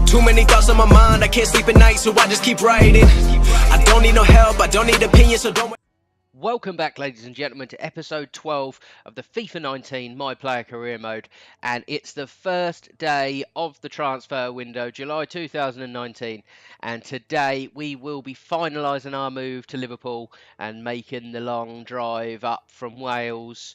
Too many thoughts on my mind, I can't sleep at night, so I just keep writing. I don't need no help, I don't need opinions, so don't... Welcome back, ladies and gentlemen, to episode 12 of the FIFA 19 My Player Career Mode, and it's the first day of the transfer window, July 2019, and today we will be finalising our move to Liverpool and making the long drive up from Wales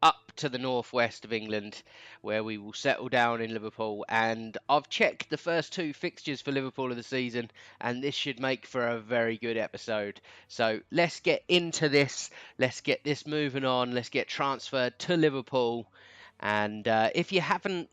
up to the northwest of England, where we will settle down in Liverpool. And I've checked the first two fixtures for Liverpool of the season, and this should make for a very good episode. So let's get into this. Let's get this moving on. Let's get transferred to Liverpool. And if you haven't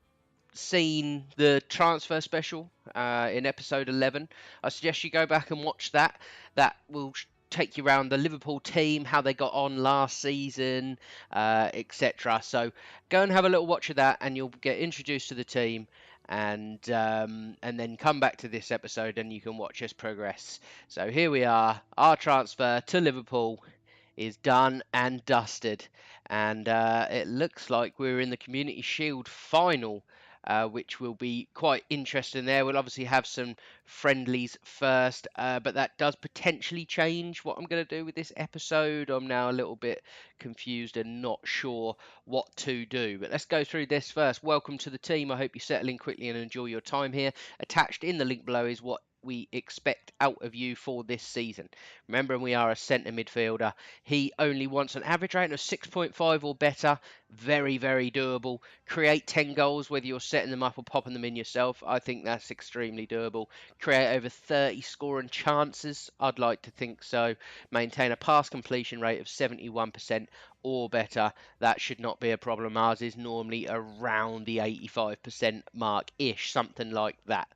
seen the transfer special in episode 11, I suggest you go back and watch that. That will take you around the Liverpool team, how they got on last season, etc. So go and have a little watch of that, and you'll get introduced to the team, and then come back to this episode, and you can watch us progress. So here we are. Our transfer to Liverpool is done and dusted, and it looks like we're in the Community Shield final, which will be quite interesting there. We'll obviously have some friendlies first, but that does potentially change what I'm going to do with this episode. I'm now a little bit confused and not sure what to do, but let's go through this first. Welcome to the team. I hope you settle in quickly and enjoy your time here. Attached in the link below is what we expect out of you for this season. Remember, we are a centre midfielder. He only wants an average rating of 6.5 or better. Very, very doable. Create 10 goals, whether you're setting them up or popping them in yourself. I think that's extremely doable. Create over 30 scoring chances. I'd like to think so. Maintain a pass completion rate of 71% or better. That should not be a problem. Ours is normally around the 85% mark-ish, something like that.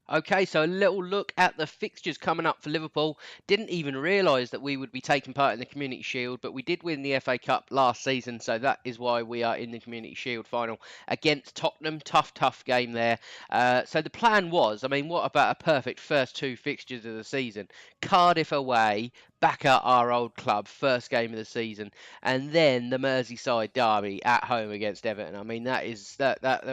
Okay, so a little look at the fixtures coming up for Liverpool. Didn't even realise that we would be taking part in the Community Shield, but we did win the FA Cup last season, so that is why we are in the Community Shield final against Tottenham. Tough game there. So the plan was, I mean, what about a perfect first two fixtures of the season? Cardiff away, back at our old club, first game of the season, and then the Merseyside derby at home against Everton. I mean, that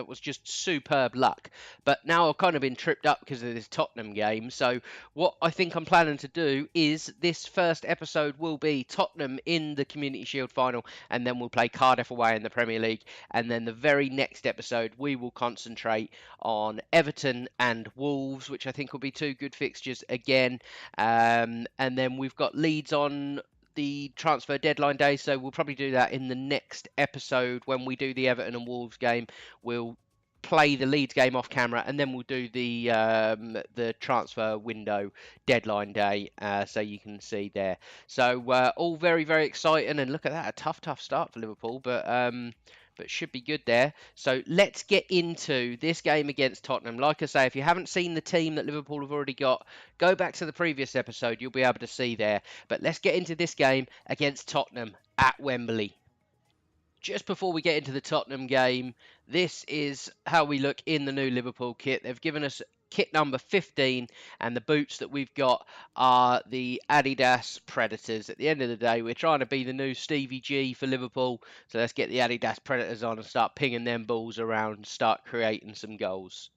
was just superb luck. But now I've kind of been tripped up because of this Tottenham game. So what I think I'm planning to do is this first episode will be Tottenham in the Community Shield final, and then we'll play Cardiff away in the Premier League. And then the very next episode, we will concentrate on Everton and Wolves, which I think will be two good fixtures again. And then we've got Leeds on the transfer deadline day, so we'll probably do that in the next episode when we do the Everton and Wolves game. We'll play the Leeds game off camera, and then we'll do the transfer window deadline day, so you can see there. So all very, very exciting, and look at that, a tough start for Liverpool, but should be good there. So let's get into this game against Tottenham. Like I say, if you haven't seen the team that Liverpool have already got, go back to the previous episode, you'll be able to see there. But let's get into this game against Tottenham at Wembley. Just before we get into the Tottenham game, this is how we look in the new Liverpool kit. They've given us kit number 15, and the boots that we've got are the Adidas Predators. At the end of the day, we're trying to be the new Stevie G for Liverpool, so let's get the Adidas Predators on and start pinging them balls around and start creating some goals.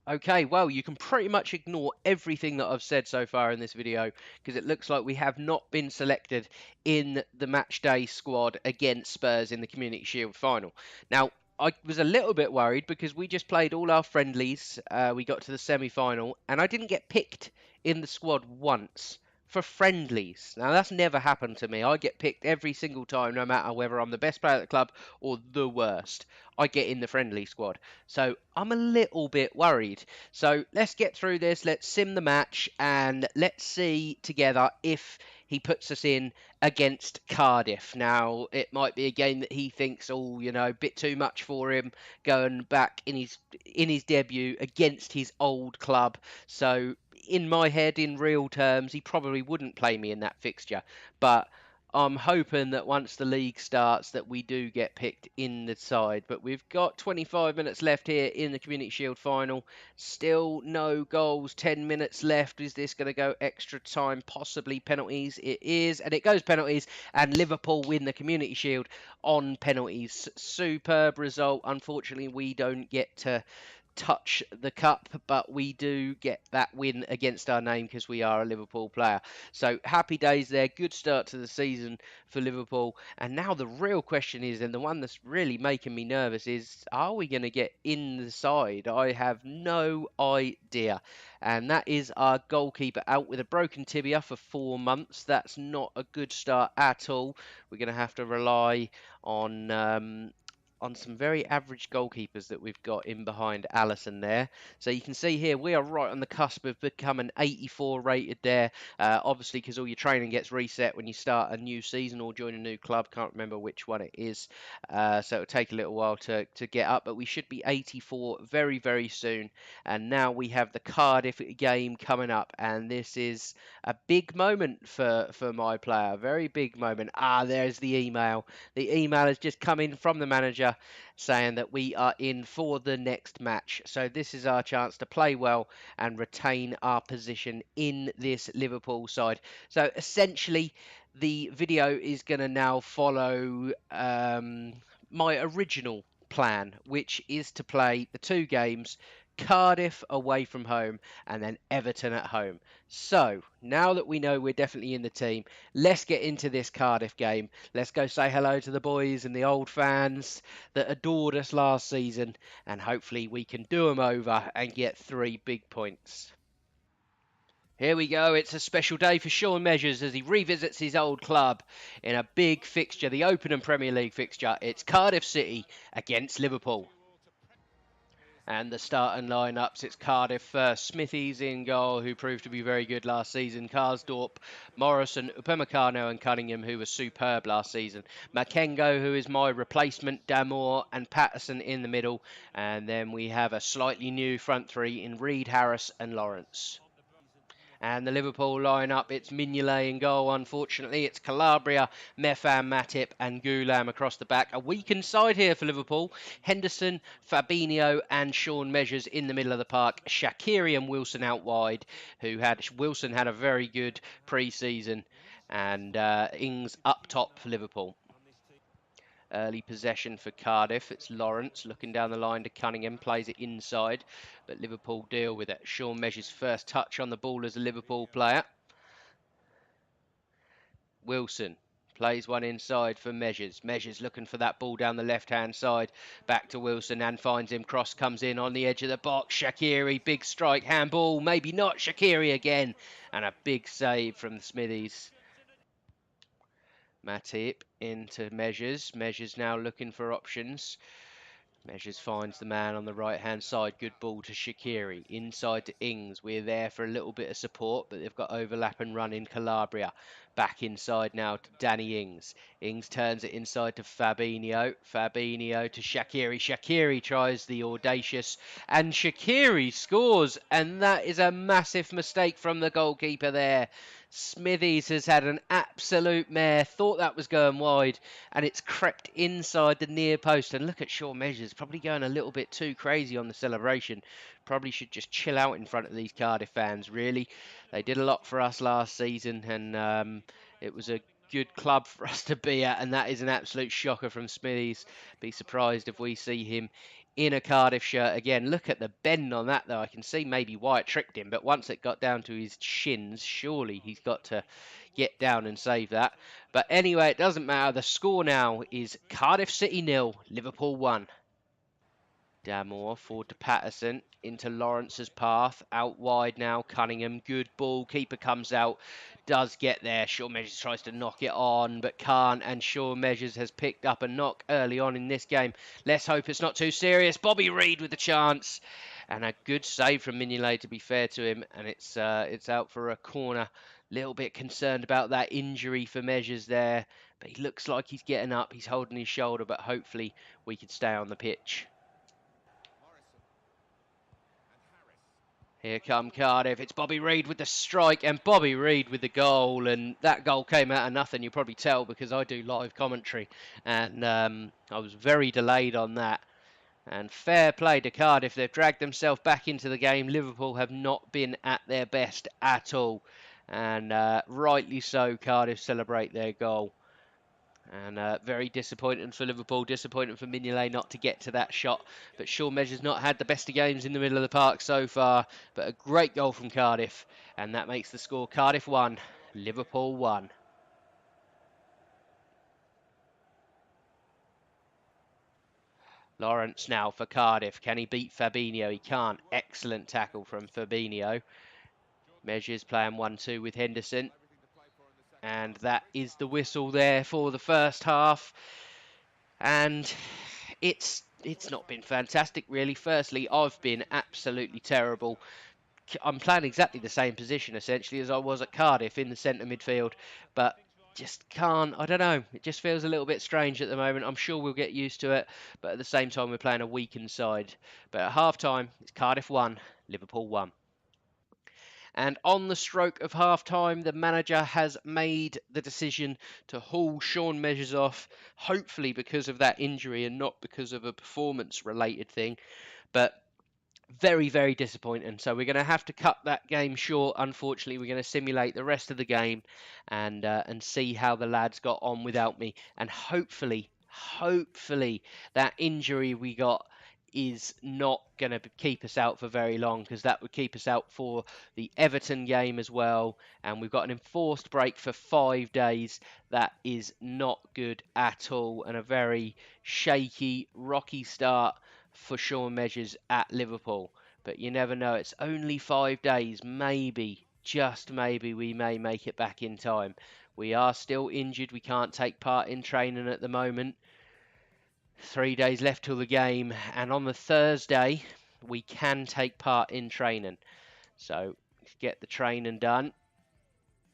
Okay, well, you can pretty much ignore everything that I've said so far in this video, because it looks like we have not been selected in the matchday squad against Spurs in the Community Shield final. Now, I was a little bit worried because we just played all our friendlies. We got to the semi-final, and I didn't get picked in the squad once for friendlies. Now, that's never happened to me. I get picked every single time, no matter whether I'm the best player at the club or the worst. I get in the friendly squad. So I'm a little bit worried. So let's get through this. Let's sim the match, and let's see together if he puts us in against Cardiff. Now, it might be a game that he thinks, oh, you know, a bit too much for him, going back in his debut against his old club. So in my head, in real terms, he probably wouldn't play me in that fixture. But I'm hoping that once the league starts that we do get picked in the side. But we've got 25 minutes left here in the Community Shield final. Still no goals, 10 minutes left. Is this going to go extra time, possibly penalties? It is, and it goes penalties, and Liverpool win the Community Shield on penalties. Superb result. Unfortunately, we don't get to touch the cup, but we do get that win against our name because we are a Liverpool player. So happy days there. Good start to the season for Liverpool. And now the real question is, and the one that's really making me nervous is, are we going to get in the side? I have no idea. And that is our goalkeeper out with a broken tibia for 4 months. That's not a good start at all. We're going to have to rely on some very average goalkeepers that we've got in behind Alisson there. So you can see here we are right on the cusp of becoming 84 rated there. Obviously, because all your training gets reset when you start a new season or join a new club. Can't remember which one it is. So it'll take a little while to get up, but we should be 84 very, very soon. And now we have the Cardiff game coming up, and this is a big moment for my player. Very big moment. There's the email. The email has just come in from the manager saying that we are in for the next match. So this is our chance to play well and retain our position in this Liverpool side. So essentially, the video is going to now follow my original plan, which is to play the 2 games. Cardiff away from home and then Everton at home. So now that we know we're definitely in the team, let's get into this Cardiff game. Let's go say hello to the boys and the old fans that adored us last season, and hopefully we can do them over and get 3 big points. Here we go. It's a special day for Sean Measures as he revisits his old club in a big fixture, the Open and Premier League fixture. It's Cardiff City against Liverpool. And the starting lineups, it's Cardiff first. Smithies in goal, who proved to be very good last season. Karsdorp, Morrison, Upamecano and Cunningham, who was superb last season. Makengo, who is my replacement. Damour and Patterson in the middle. And then we have a slightly new front 3 in Reed, Harris and Lawrence. And the Liverpool line-up, it's Mignolet in goal, unfortunately. It's Calabria, Mefan, Matip and Goulam across the back. A weakened side here for Liverpool. Henderson, Fabinho and Sean Measures in the middle of the park. Shaqiri and Wilson out wide, Wilson had a very good pre-season. And Ings up top for Liverpool. Early possession for Cardiff. It's Lawrence looking down the line to Cunningham. Plays it inside, but Liverpool deal with it. Sean Measures' first touch on the ball as a Liverpool player. Wilson plays one inside for Measures. Measures looking for that ball down the left-hand side. Back to Wilson and finds him. Cross comes in on the edge of the box. Shaqiri, big strike, handball. Maybe not. Shaqiri again. And a big save from the Smithies. Matip into Measures. Measures now looking for options. Measures finds the man on the right-hand side. Good ball to Shaqiri. Inside to Ings. We're there for a little bit of support, but they've got overlap and run in Calabria. Back inside now to Danny Ings. Ings turns it inside to Fabinho. Fabinho to Shaqiri. Shaqiri tries the audacious, and Shaqiri scores. And that is a massive mistake from the goalkeeper there. Smithies has had an absolute mare, thought that was going wide, and it's crept inside the near post. And look at Sean Measures, probably going a little bit too crazy on the celebration. Probably should just chill out in front of these Cardiff fans, really. They did a lot for us last season, and it was a good club for us to be at, and that is an absolute shocker from Smithies. Be surprised if we see him in a Cardiff shirt again. Look at the bend on that, though. I can see maybe why it tricked him, but once it got down to his shins, surely he's got to get down and save that. But anyway, it doesn't matter. The score now is Cardiff City 0, Liverpool 1. Damour forward to Patterson, into Lawrence's path, out wide now, Cunningham, good ball, keeper comes out, does get there, Shaw Measures tries to knock it on, but can't, and Shaw Measures has picked up a knock early on in this game. Let's hope it's not too serious. Bobby Reed with the chance, and a good save from Mignolet, to be fair to him, and it's out for a corner. Little bit concerned about that injury for Measures there, but he looks like he's getting up, he's holding his shoulder, but hopefully we can stay on the pitch. Here come Cardiff. It's Bobby Reed with the strike and Bobby Reed with the goal. And that goal came out of nothing. You'll probably tell because I do live commentary. And I was very delayed on that. And fair play to Cardiff. They've dragged themselves back into the game. Liverpool have not been at their best at all. And rightly so, Cardiff celebrate their goal. And very disappointing for Liverpool, disappointing for Mignolet not to get to that shot. But Shaun Measure's not had the best of games in the middle of the park so far. But a great goal from Cardiff. And that makes the score Cardiff 1, Liverpool 1. Lawrence now for Cardiff. Can he beat Fabinho? He can't. Excellent tackle from Fabinho. Measures playing 1-2 with Henderson. And that is the whistle there for the first half. And it's not been fantastic, really. Firstly, I've been absolutely terrible. I'm playing exactly the same position, essentially, as I was at Cardiff in the centre midfield. But just can't, I don't know. It just feels a little bit strange at the moment. I'm sure we'll get used to it. But at the same time, we're playing a weakened side. But at half-time, it's Cardiff 1, Liverpool 1. And on the stroke of half-time, the manager has made the decision to haul Shaun Measures off, hopefully because of that injury and not because of a performance-related thing. But very, very disappointing. So we're going to have to cut that game short. Unfortunately, we're going to simulate the rest of the game and see how the lads got on without me. And hopefully, that injury we got is not going to keep us out for very long, because that would keep us out for the Everton game as well. And we've got an enforced break for 5 days. That is not good at all, and a very shaky, rocky start for Shaun Measures at Liverpool. But you never know. It's only 5 days. Maybe, just maybe, we may make it back in time. We are still injured. We can't take part in training at the moment. 3 days left till the game. And on the Thursday, we can take part in training. So get the training done.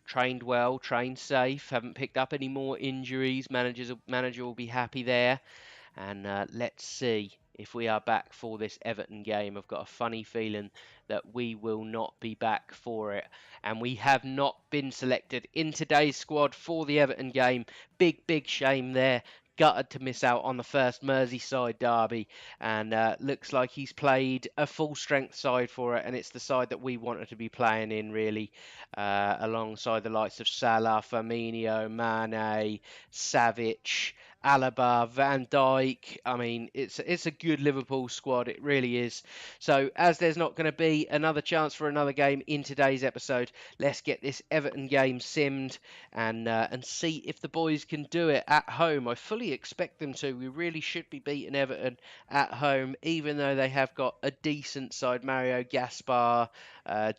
Trained well, trained safe. Haven't picked up any more injuries. Manager will be happy there. And let's see if we are back for this Everton game. I've got a funny feeling that we will not be back for it. And we have not been selected in today's squad for the Everton game. Big, big shame there. Gutted to miss out on the first Merseyside derby. And looks like he's played a full-strength side for it. And it's the side that we wanted to be playing in, really. Alongside the likes of Salah, Firmino, Mane, Savic, Alaba, Van Dijk. I mean, it's a good Liverpool squad. It really is. So, as there's not going to be another chance for another game in today's episode, let's get this Everton game simmed and see if the boys can do it at home. I fully expect them to. We really should be beating Everton at home, even though they have got a decent side. Mario Gaspar,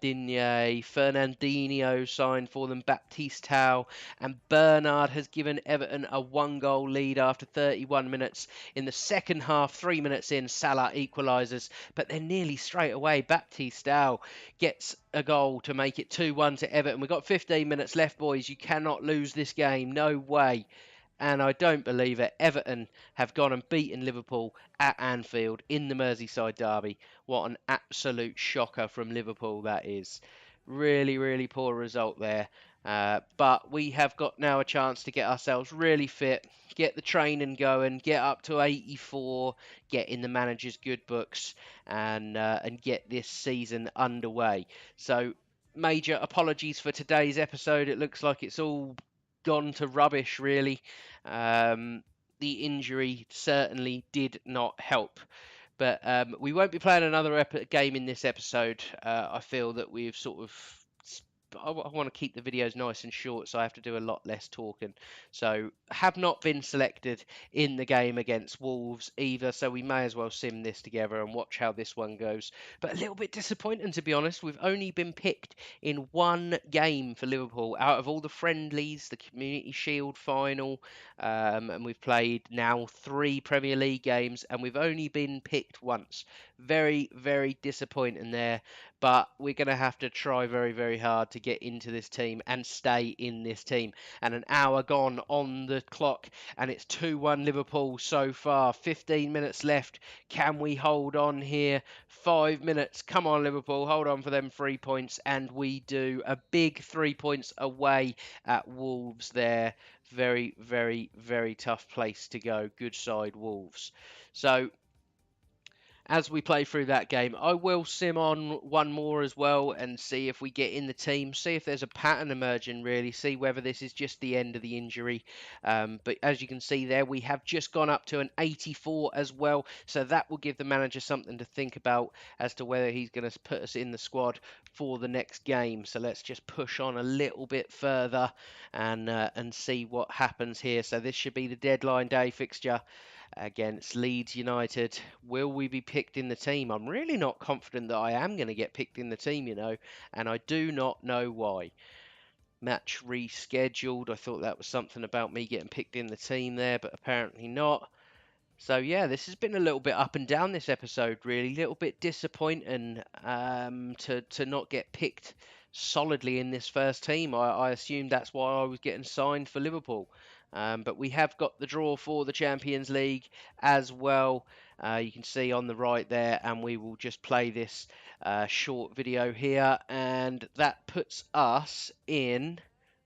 Digne, Fernandinho signed for them, Baptiste, and Bernard has given Everton a 1-goal lead after 31 minutes. In the second half, 3 minutes in, Salah equalises, but then nearly straight away, Baptiste gets a goal to make it 2-1 to Everton. We've got 15 minutes left, boys. You cannot lose this game. No way. And I don't believe it. Everton have gone and beaten Liverpool at Anfield in the Merseyside derby. What an absolute shocker from Liverpool that is. Really, really poor result there. But we have got now a chance to get ourselves really fit, get the training going, get up to 84, get in the manager's good books, and get this season underway. So, major apologies for today's episode. It looks like it's all gone to rubbish, really. The injury certainly did not help. But we won't be playing another game in this episode. I feel that we've sort of... I want to keep the videos nice and short, so I have to do a lot less talking. So, have not been selected in the game against Wolves either, so we may as well sim this together and watch how this one goes. But a little bit disappointing, to be honest. We've only been picked in one game for Liverpool out of all the friendlies, the Community Shield final, and we've played now 3 Premier League games, and we've only been picked once. Very, very disappointing there. But we're going to have to try very, very hard to get into this team and stay in this team. And an hour gone on the clock, and it's 2-1 Liverpool so far. 15 minutes left. Can we hold on here? 5 minutes. Come on, Liverpool. Hold on for them 3 points. And we do. A big 3 points away at Wolves there. Very, very, very tough place to go. Good side, Wolves. So... As we play through that game, I will sim on one more as well and see if we get in the team, see if there's a pattern emerging, really, see whether this is just the end of the injury. But as you can see there, we have just gone up to an 84 as well, so that will give the manager something to think about as to whether he's going to put us in the squad for the next game. So let's just push on a little bit further and see what happens here. So this should be the deadline day fixture against Leeds United. Will we be picked in the team? I'm really not confident that I am going to get picked in the team, and I do not know why. Match rescheduled. I thought that was something about me getting picked in the team there, but apparently not. So yeah, this has been a little bit up and down this episode, really. A little bit disappointing to not get picked solidly in this first team. I assumed that's why I was getting signed for Liverpool. But we have got the draw for the Champions League as well. You can see on the right there, and we will just play this short video here, and that puts us in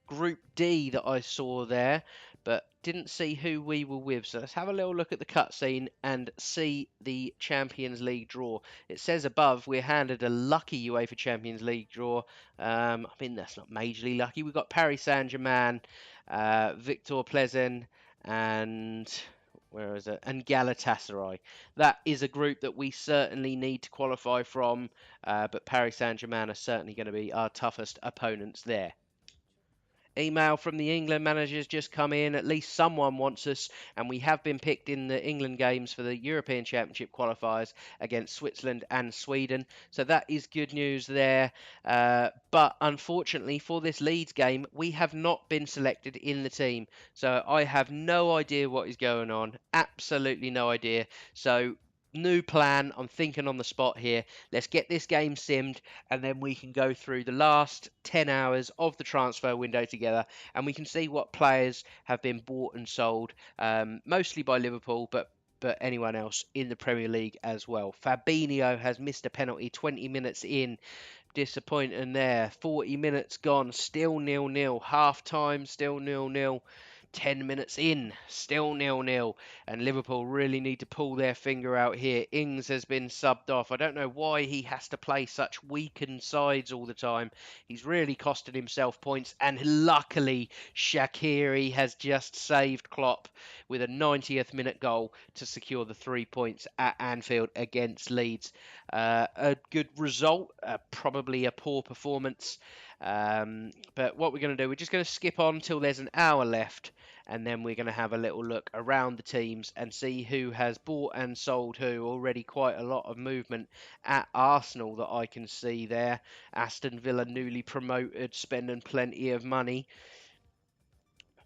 Group D that I saw there, but didn't see who we were with. So let's have a little look at the cutscene and see the Champions League draw. It says above we're handed a lucky UEFA Champions League draw. I mean, that's not majorly lucky. We've got Paris Saint-Germain, Victor Plzen, and where is it? And Galatasaray. That is a group that we certainly need to qualify from, but Paris Saint-Germain are certainly going to be our toughest opponents there. Email from the England managers just come in. At least someone wants us, and we have been picked in the England games for the European Championship qualifiers against Switzerland and Sweden. So that is good news there. But unfortunately for this Leeds game, we have not been selected in the team. So I have no idea what is going on. Absolutely no idea. So new plan. I'm thinking on the spot here. Let's get this game simmed, and then we can go through the last 10 hours of the transfer window together, and we can see what players have been bought and sold, mostly by Liverpool, but anyone else in the Premier League as well. Fabinho has missed a penalty 20 minutes in. Disappointing there. 40 minutes gone, still 0-0. Half time, still 0-0. 10 minutes in, still 0-0, and Liverpool really need to pull their finger out here. Ings has been subbed off. I don't know why he has to play such weakened sides all the time. He's really costed himself points, and luckily Shaqiri has just saved Klopp with a 90th minute goal to secure the 3 points at Anfield against Leeds. A good result, probably a poor performance. But what we're going to do, we're just going to skip on till there's an hour left, and then we're going to have a little look around the teams and see who has bought and sold who. Already quite a lot of movement at Arsenal that I can see there. Aston Villa newly promoted, spending plenty of money.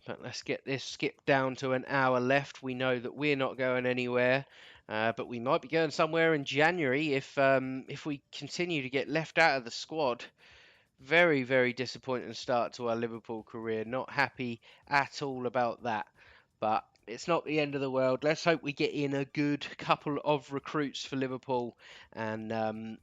But let's get this skipped down to an hour left. We know that we're not going anywhere. But we might be going somewhere in January if we continue to get left out of the squad. Very, very disappointing start to our Liverpool career. Not happy at all about that. But it's not the end of the world. Let's hope we get in a good couple of recruits for Liverpool and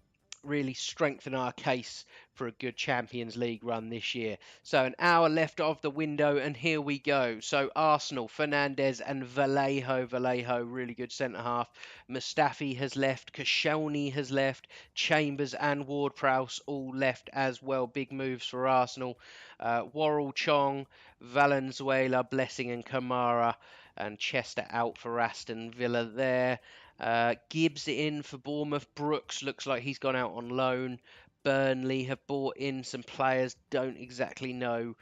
really strengthen our case for a good Champions League run this year. So an hour left of the window, and here we go. So Arsenal, Fernandes and Vallejo. Vallejo, really good centre-half. Mustafi has left. Koscielny has left. Chambers and Ward-Prowse all left as well. Big moves for Arsenal. Worrell, Chong, Valenzuela, Blessing and Kamara. And Chester out for Aston Villa there. Gibbs in for Bournemouth. Brooks looks like he's gone out on loan. Burnley have bought in some players, don't exactly know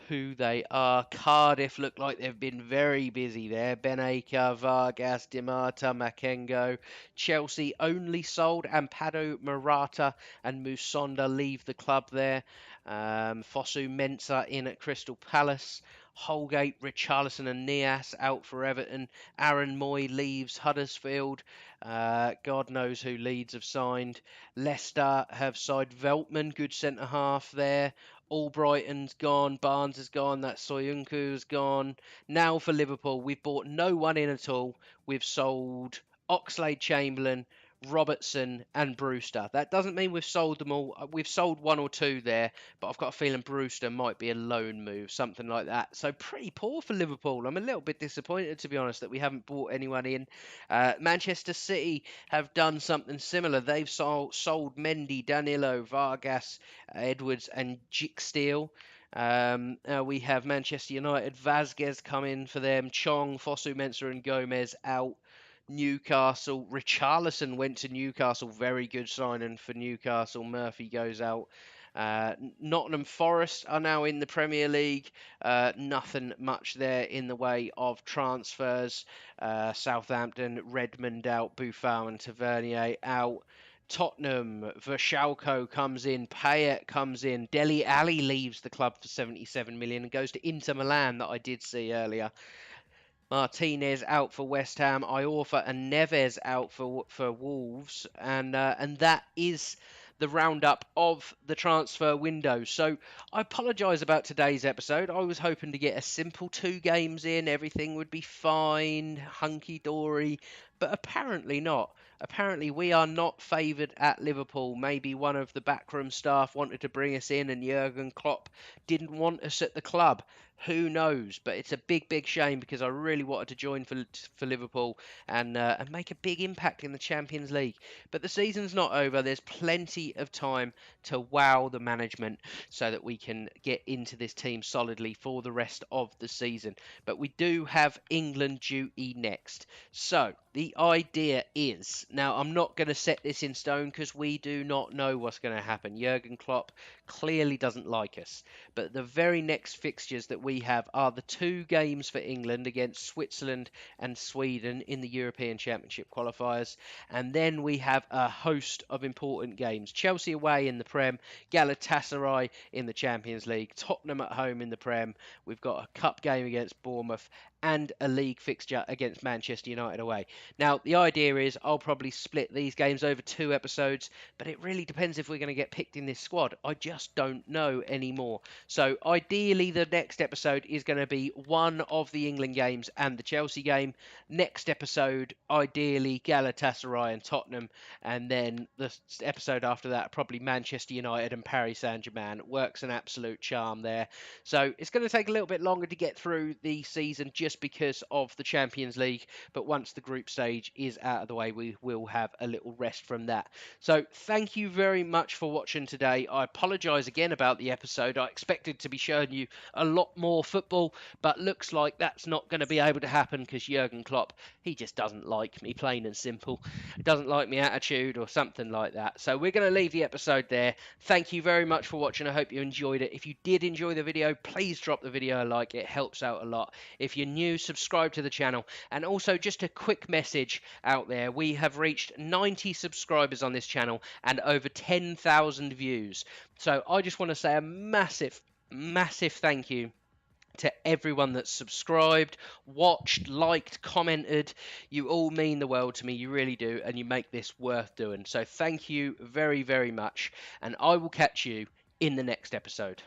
who they are. Cardiff look like they've been very busy there. Benacre, Vargas, Dimata, Makengo. Chelsea only sold Ampado, Murata and Musonda leave the club there. Fosu Mensah in at Crystal Palace. Holgate, Richarlison and Nias out for Everton. Aaron Moy leaves Huddersfield. God knows who Leeds have signed. Leicester have signed Veltman, good centre-half there. Albrighton's gone. Barnes is gone. That Soyuncu's gone. Now for Liverpool, we've bought no one in at all. We've sold Oxlade-Chamberlain, Robertson and Brewster. That doesn't mean we've sold them all. We've sold one or two there, but I've got a feeling Brewster might be a loan move, something like that. So pretty poor for Liverpool. I'm a little bit disappointed, to be honest, that we haven't brought anyone in. Manchester City have done something similar. They've sold Mendy, Danilo, Vargas, Edwards, and Jicksteel. We have Manchester United, Vazquez come in for them, Chong, Fosu Mensah and Gomez out. Newcastle, Richarlison went to Newcastle, very good signing for Newcastle. Murphy goes out. Nottingham Forest are now in the Premier League. Nothing much there in the way of transfers. Southampton, Redmond out, Buffon and Tavernier out. Tottenham, Verschalco comes in, Payet comes in, Dele Alli leaves the club for 77 million and goes to Inter Milan that I did see earlier. Martinez out for West Ham, Iorfa and Neves out for Wolves, and that is the roundup of the transfer window. So I apologise about today's episode. I was hoping to get a simple 2 games in, everything would be fine, hunky dory, but apparently not. Apparently we are not favoured at Liverpool. Maybe one of the backroom staff wanted to bring us in and Jurgen Klopp didn't want us at the club. Who knows? But it's a big, big shame because I really wanted to join for Liverpool and make a big impact in the Champions League. But the season's not over. There's plenty of time to wow the management so that we can get into this team solidly for the rest of the season. But we do have England duty next. So the idea is, now I'm not going to set this in stone because we do not know what's going to happen. Jurgen Klopp clearly doesn't like us. But the very next fixtures that we have are the 2 games for England against Switzerland and Sweden in the European Championship qualifiers. And then we have a host of important games. Chelsea away in the Prem, Galatasaray in the Champions League, Tottenham at home in the Prem. We've got a cup game against Bournemouth and a league fixture against Manchester United away. Now, the idea is I'll probably split these games over 2 episodes, but it really depends if we're going to get picked in this squad. I just don't know anymore. So ideally, the next episode is going to be one of the England games and the Chelsea game. Next episode, ideally, Galatasaray and Tottenham. And then the episode after that, probably Manchester United and Paris Saint-Germain. It works an absolute charm there. So it's going to take a little bit longer to get through the season just because of the Champions League. But once the group stage is out of the way, we will have a little rest from that. So thank you very much for watching today. I apologise again about the episode. I expected to be showing you a lot more football, but looks like that's not going to be able to happen because Jurgen Klopp, he just doesn't like me, plain and simple. He doesn't like my attitude or something like that. So we're going to leave the episode there. Thank you very much for watching. I hope you enjoyed it. If you did enjoy the video, please drop the video a like. It helps out a lot. If you're new, subscribe to the channel. And also just a quick message out there. We have reached 90 subscribers on this channel and over 10,000 views. So I just want to say a massive thank you to everyone that's subscribed, watched, liked, commented. You all mean the world to me, you really do, and you make this worth doing. So thank you very, very much, and I will catch you in the next episode.